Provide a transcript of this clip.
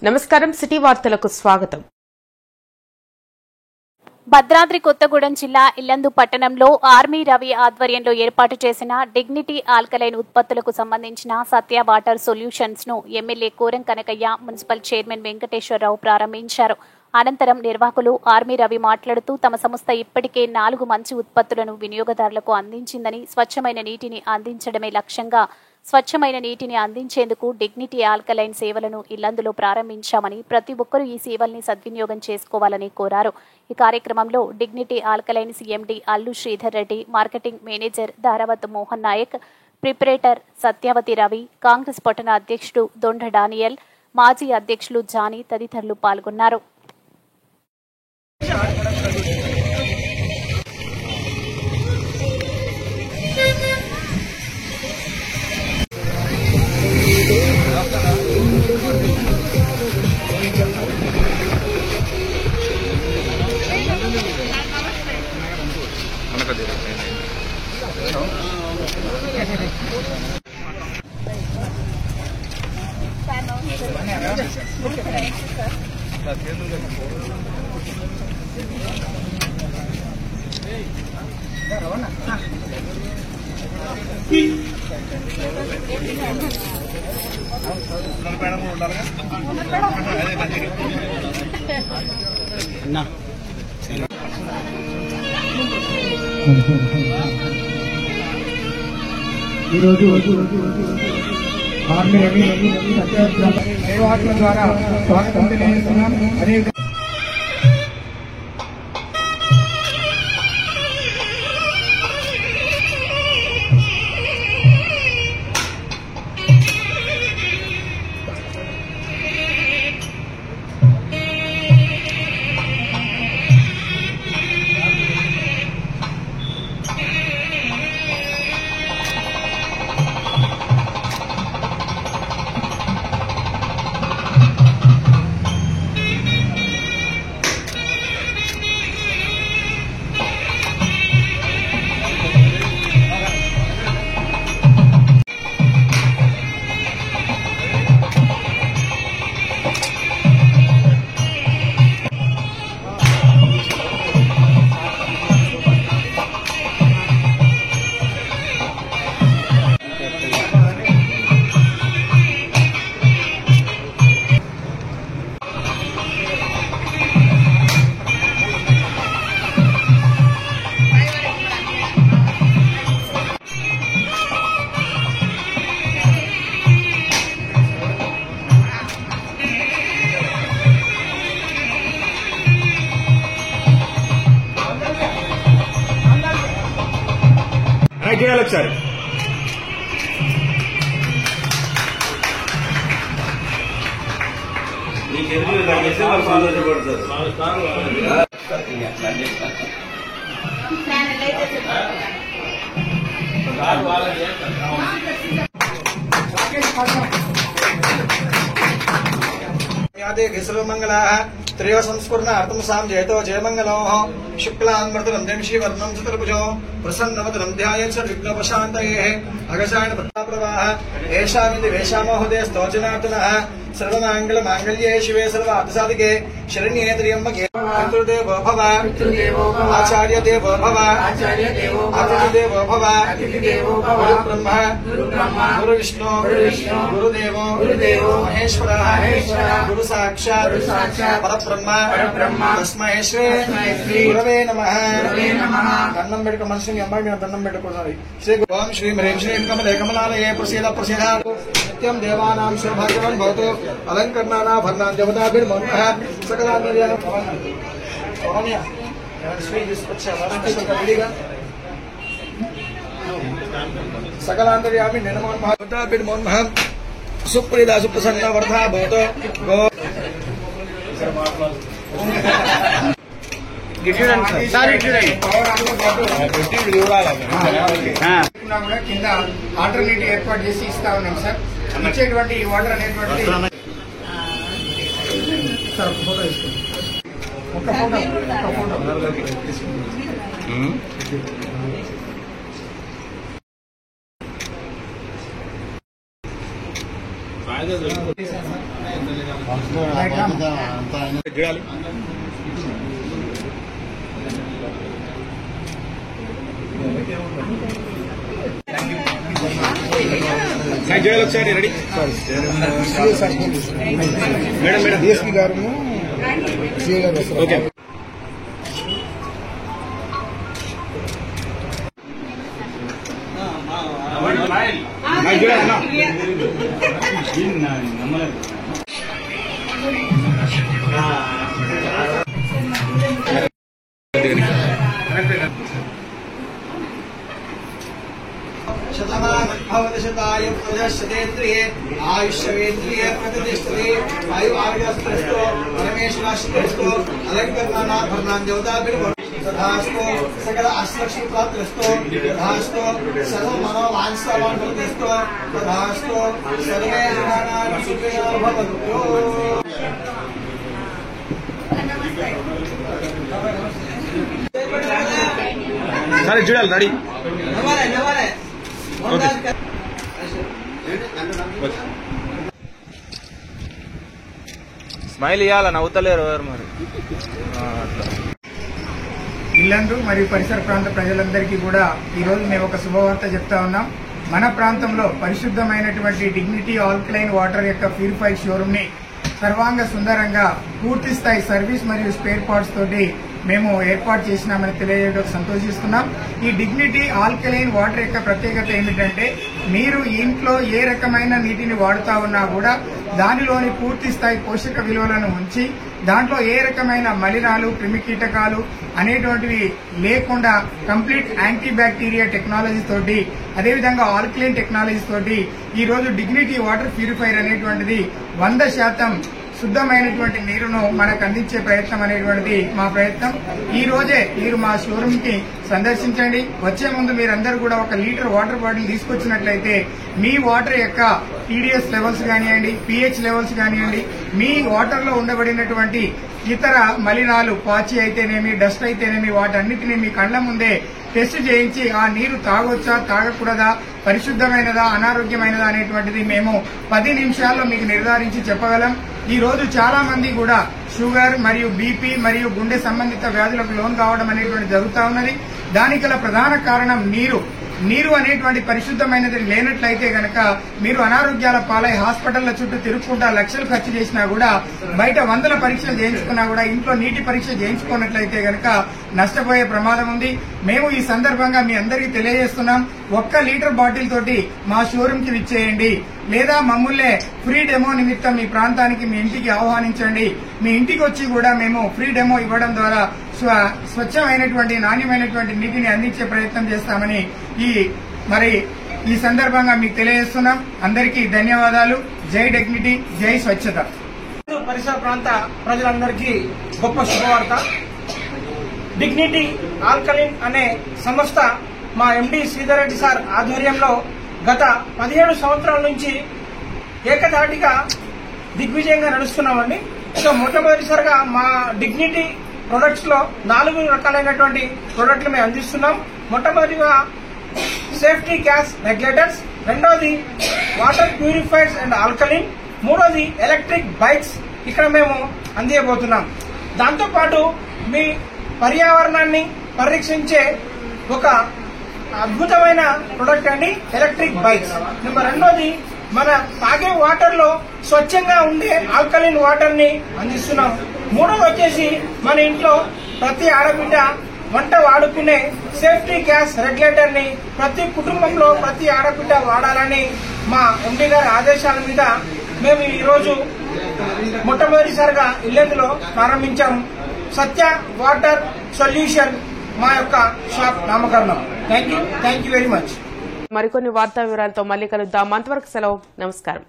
నమస్కారం. సిటీ వార్తలకు స్వాగతం. భద్రాద్రి కొత్తగూడెం జిల్లా ఇల్లందు పట్టణంలో ఆర్మీ రవి ఆధ్వర్యంలో ఏర్పాటు చేసిన డిగ్నిటీ ఆల్కలైన్ ఉత్పత్తులకు సంబంధించిన సత్య వాటర్ సొల్యూషన్స్ ను MLA Koram Kanakaiah, municipal chairman Venkateswararao ప్రారంభించారు. అనంతరం నిర్వాహకులు ఆర్మీ రవి మాట్లాడుతూ తమ సంస్థ ఇప్పటికే 4 మంచి ఉత్పత్తులను వినియోగదారులకు అందించిందని, స్వచ్ఛమైన నీటిని అందించడమే లక్ష్యంగా స్వచ్ఛమైన నీటిని అందించేందుకు డిగ్నిటీ ఆల్కలైన్ సేవలను ఇల్లందులో ప్రారంభించామని, ప్రతి ఒక్కరూ ఈ సేవల్ని సద్వినియోగం చేసుకోవాలని కోరారు. ఈ కార్యక్రమంలో dignity alkaline CMD Allu Sridhar Reddy, marketing manager Dharavath Mohan Nayak, proprietor Satyavathi Ravi, Congress పట్టణ అధ్యక్షుడు దొండ డానియల్, మాజీ అధ్యక్షులు జానీ తదితరులు పాల్గొన్నారు. ఆర్మీ రవి నిర్వాహకుల ద్వారా స్వాగతం తెలియజేస్తున్నాం. ఒకసారి మంగళ త్రయ సంస్ఫురణ అర్థం సాం జయతో జయమంగళో శుక్లాన్మృతం దేంశీవర్ణం చతుర్భుజో ప్రసన్నవదనం ధ్యాయేత్ విఘ్నోపశాంతయే అగజాయన ప్రవాహ ఏషామితి వేషామోహదే స్తోజనార్దనః సర్వమంగళ మాంగళ్యే శివే సర్వార్థసాధికే శరణ్యే త్ర్యంబకే పితృదేవో భవ ఆచార్య దేవో భవ అతిథి దేవో భవ గురు బ్రహ్మ గురు విష్ణు గురుదేవో మహేశ్వరః గురు సాక్షాత్ పరబ్రహ్మ తస్మై శ్రీ గురవే నమః. దండం పెట్టుకో, మనిషిని అమ్మాయి మీద దండం పెట్టుకోవాలి. శ్రీ ఓం శ్రీం హ్రీం శ్రీం కమలే కమలాలయే ప్రసీద ప్రసీద నిత్యం దేవానాం సౌభాగ్యవాన్ భవతు అలంకరణానా భర్ణాన్ దేవతాభిర్మోహః సకలాంతర్యామి సకలాంతర్యామి నిర్మోహం సుప్రీత సుప్రసన్న వర్ధా భవతు గో కింద ఆల్టర్నేటివ్ ఏర్పాటు చేసి ఇస్తా ఉన్నాం సార్. ఇచ్చేటువంటి ఈ వాటర్ అనేటువంటి సార్ ఒక ఫోటో తీసుకోండి. ఒక ఫోటో ఒకసారి రెడీ మేడం మేడం డిఎస్పీ గారు ఓకే शतमानभवदशताय प्रदर्शतेन्द्रिये आयुष्यवेन्द्रिये प्रतिष्ठते वायु आर्यस्त्रस्तो परमेश्वराश्रस्तो अलंकरणाभरणां देवताभिर्भवति तथास्तु सकल अष्टलक्ष्मी प्राप्तस्तो तथास्तु सर्व मनोवांछावान् भवतिस्तो तथास्तु सर्वे जनानां सुखिनो भवन्तु సరే చూడాలి రెడీ స్మైల్ ఇవ్వాల నవ్వుతలేరు ఎవరు మరి ఇల్లందు మరియు పరిసర ప్రాంత ప్రజలందరికీ కూడా ఈరోజు మేము ఒక శుభవార్త చెప్తా ఉన్నాం. మన ప్రాంతంలో పరిశుద్ధమైనటువంటి డిగ్నిటీ ఆల్కలైన్ వాటర్ యొక్క ప్యూరిఫైడ్ షోరూమ్ ని సర్వాంగ సుందరంగా పూర్తి స్థాయి సర్వీస్ మరియు స్పేర్ పార్ట్స్ తోటి మేము ఏర్పాటు చేసినామని తెలియజేయడం సంతోషిస్తున్నాం. ఈ డిగ్నిటీ ఆల్కలైన్ వాటర్ యొక్క ప్రత్యేకత ఏమిటంటే మీరు ఇంట్లో ఏ రకమైన నీటిని వాడుతా ఉన్నా కూడా దానిలోని పూర్తి స్థాయి పోషక విలువలను ఉంచి దాంట్లో ఏ రకమైన మలినాలు క్రిమికీటకాలు అనేటువంటివి లేకుండా కంప్లీట్ యాంటీ బ్యాక్టీరియా టెక్నాలజీ తోటి అదేవిధంగా ఆల్కలైన్ టెక్నాలజీ తోటి ఈ రోజు డిగ్నిటీ వాటర్ ప్యూరిఫైర్ అనేటువంటిది 100% శుద్ధమైనటువంటి నీరును మనకు అందించే ప్రయత్నం అనేటువంటిది మా ప్రయత్నం. ఈ రోజే మీరు మా షోరూమ్ కి సందర్శించండి. వచ్చే ముందు మీరందరూ కూడా 1 లీటర్ వాటర్ బాటిల్ తీసుకొచ్చినట్లయితే మీ వాటర్ యొక్క టీడీఎస్ లెవెల్స్ కానివ్వండి, పీహెచ్ లెవెల్స్ కానివ్వండి, మీ వాటర్ లో ఉండబడినటువంటి ఇతర మలినాలు పాచి అయితేనేమి, డస్ట్ అయితేనేమి, వాటన్నిటిని మీ కళ్ల ముందే టెస్ట్ చేయించి ఆ నీరు తాగొచ్చా తాగకూడదా, పరిశుద్ధమైనదా అనారోగ్యమైనదా అనేటువంటిది మేము 10 నిమిషాల్లో మీకు నిర్ధారించి చెప్పగలం. ఈ రోజు చాలా మంది కూడా షుగర్ మరియు బీపీ మరియు గుండె సంబంధిత వ్యాధులకు లోన్ కావడం అనేటువంటి జరుగుతూ ఉన్నది. దానికి గల ప్రధాన కారణం నీరు అనేటువంటి పరిశుద్ధమైనది లేనట్లయితే గనక మీరు అనారోగ్యాల పాలై హాస్పిటళ్ల చుట్టూ తిరుగుకుంటా లక్షలు ఖర్చు చేసినా కూడా బయట 100 పరీక్షలు చేయించుకున్నా కూడా ఇంట్లో నీటి పరీక్ష చేయించుకున్నట్లయితే గనక నష్టపోయే ప్రమాదం ఉంది. మేము ఈ సందర్భంగా మీ అందరికీ తెలియజేస్తున్నాం, 1 లీటర్ బాటిల్ తోటి మా షోరూమ్ కి విచ్చేయండి లేదా మమ్మల్నే ఫ్రీ డెమో నిమిత్తం మీ ప్రాంతానికి మీ ఇంటికి ఆహ్వానించండి. మీ ఇంటికి వచ్చి కూడా మేము ఫ్రీ డెమో ఇవ్వడం ద్వారా స్వచ్ఛమైనటువంటి నాణ్యమైనటువంటి నీటిని అందించే ప్రయత్నం చేస్తామని ఈ సందర్భంగా మీకు తెలియజేస్తున్నాం. అందరికీ ధన్యవాదాలు. జై డిగ్నిటీ, జై స్వచ్ఛత. పరిసర ప్రాంత ప్రజలందరికీ గొప్ప శుభవార్త. డిగ్నిటీ ఆల్కలిన్ అనే సంస్థ మా ఎండి శ్రీధర్ రెడ్డి సార్ ఆధ్వర్యంలో గత 17 సంవత్సరాల నుంచి ఏకధాటిగా దిగ్విజయంగా నడుస్తున్నామండి. సో మొట్టమొదటిసారిగా మా డిగ్నిటీ ప్రొడక్ట్స్ లో 4 రకాలైనటువంటి ప్రొడక్ట్లు మేము అందిస్తున్నాం. మొట్టమొదటిగా సేఫ్టీ గ్యాస్ రెగ్యులేటర్స్, రెండోది వాటర్ ప్యూరిఫైర్స్ అండ్ ఆల్కలిన్, మూడోది ఎలక్ట్రిక్ బైక్స్ ఇక్కడ మేము అందియబోతున్నాం. దాంతోపాటు మీ పర్యావరణాన్ని పరిరక్షించే ఒక అద్భుతమైన ప్రొడక్ట్ అండి ఎలక్ట్రిక్ బైక్స్. నెంబర్ రెండోది మన తాగే వాటర్ లో స్వచ్ఛంగా ఉండే ఆల్కలిన్ వాటర్ ని అందిస్తున్నాం. మూడోది వచ్చేసి మన ఇంట్లో ప్రతి ఆడబిడ్డ వంట వాడుకునే సేఫ్టీ గ్యాస్ రెగ్యులేటర్ ని ప్రతి కుటుంబంలో ప్రతి ఆడబిడ్డ వాడాలని మా ఎండీ గారి ఆదేశాల మీద మేము ఈ రోజు మొట్టమొదటిసారిగా ఇల్లెందులో ప్రారంభించాం. సత్య వాటర్ సొల్యూషన్ మా యొక్క షాప్ నామకరణం. Thank you very much. మరికొన్ని వార్తా వివరాలతో మళ్ళీ కలుద్దాం. అంతవరకు సెలవు. నమస్కారం.